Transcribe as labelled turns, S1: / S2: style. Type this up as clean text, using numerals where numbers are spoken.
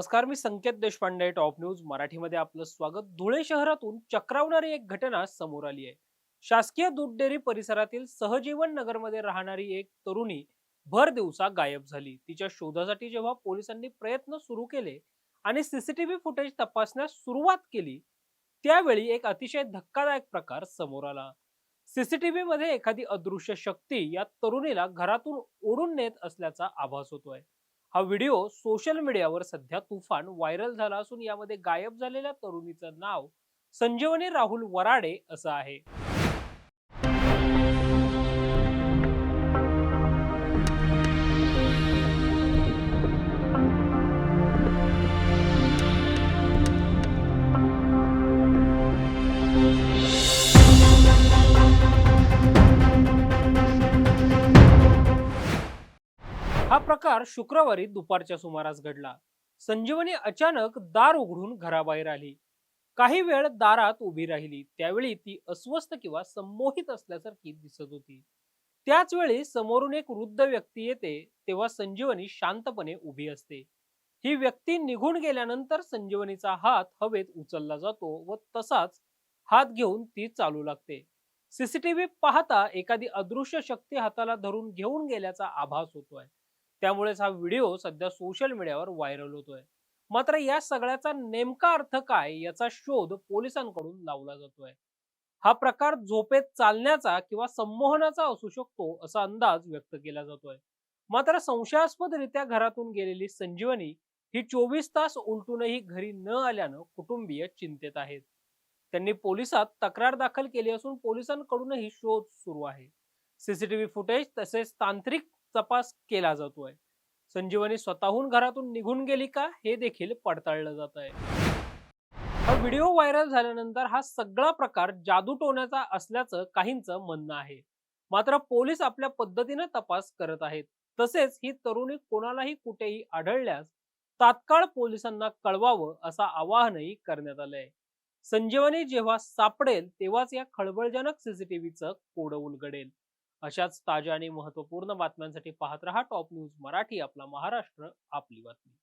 S1: नमस्कार, मी संकेत Deshpande. Top news मराठीमध्ये आपलं स्वागत. धुळे शहरातून चक्रावणारी एक घटना समोर आली आहे. शासकीय दूध डेअरी परिसरातील सहजीवन नगरमध्ये राहणारी एक तरुणी भर दिवसा गायब झाली. तिच्या शोधासाठी जेव्हा पोलिसांनी प्रयत्न सुरू केले आणि सीसीटीव्ही फुटेज तपासण्यास सुरुवात केली, त्यावेळी एक अतिशय धक्कादायक प्रकार समोर आला. सीसीटीव्ही मध्ये एखादी अदृश्य शक्ती या तरुणीला घरातून ओढून नेत असल्याचा आभास होतोय. हा व्हिडिओ सोशल मीडियावर सध्या तुफान व्हायरल झाला असून यामध्ये गायब झालेल्या तरुणीचं नाव संजीवनी राहुल वराडे असं आहे. हा प्रकार शुक्रवारी दुपारच्या सुमारास घडला. संजीवनी अचानक दार उघडून घराबाहेर आली. काही वेळ दारात उभी राहिली. त्यावेळी ती अस्वस्थ किंवा संमोहित असल्यासारखी दिसत होती. त्याच वेळी समोरून एक वृद्ध व्यक्ती येते तेव्हा संजीवनी शांतपणे उभी असते. ही व्यक्ती निघून गेल्यानंतर संजीवनीचा हात हवेत उचलला जातो व तसाच हात घेऊन ती चालू लागते. सीसीटीव्ही पाहता एखादी अदृश्य शक्ती हाताला धरून घेऊन गेल्याचा आभास होतोय. त्यामुळेच हा व्हिडिओ सध्या सोशल मीडियावर व्हायरल होतोय. मात्र या सगळ्याचा नेमका अर्थ काय याचा शोध पोलिसांकडून लावला जातोय. हा प्रकार झोपेत चालण्याचा किंवा संमोहनाचा असू शकतो असा अंदाज व्यक्त केला जातोय. मात्र संशयास्पदरित्या घरातून गेलेली संजीवनी ही 24 तास उलटूनही घरी न आल्यानं कुटुंबीय चिंतेत आहेत. त्यांनी पोलिसात तक्रार दाखल केली असून पोलिसांकडूनही शोध सुरू आहे. सीसीटीव्ही फुटेज तसेच तांत्रिक तपास केला जातोय. संजीवनी स्वतःहून घरातून निघून गेली का हे देखील पडताळलं जात आहे. हा व्हिडिओ व्हायरल झाल्यानंतर हा सगळा प्रकार जादूटोण्याचा असल्याचं काहींचं म्हणणं आहे. मात्र पोलीस आपल्या पद्धतीने तपास करत आहेत. तसेच ही तरुणी कोणालाही कुठेही आढळल्यास तात्काळ पोलिसांना कळवावं असं आवाहनही करण्यात आलंय. संजीवनी जेव्हा सापडेल तेव्हाच या खळबळजनक सीसीटीव्हीचं कोड उलगडेल. अशाच ताज्या आणि महत्त्वपूर्ण बातम्यांसाठी पाहत रहा टॉप न्यूज मराठी. आपला महाराष्ट्र, आपली बातमी.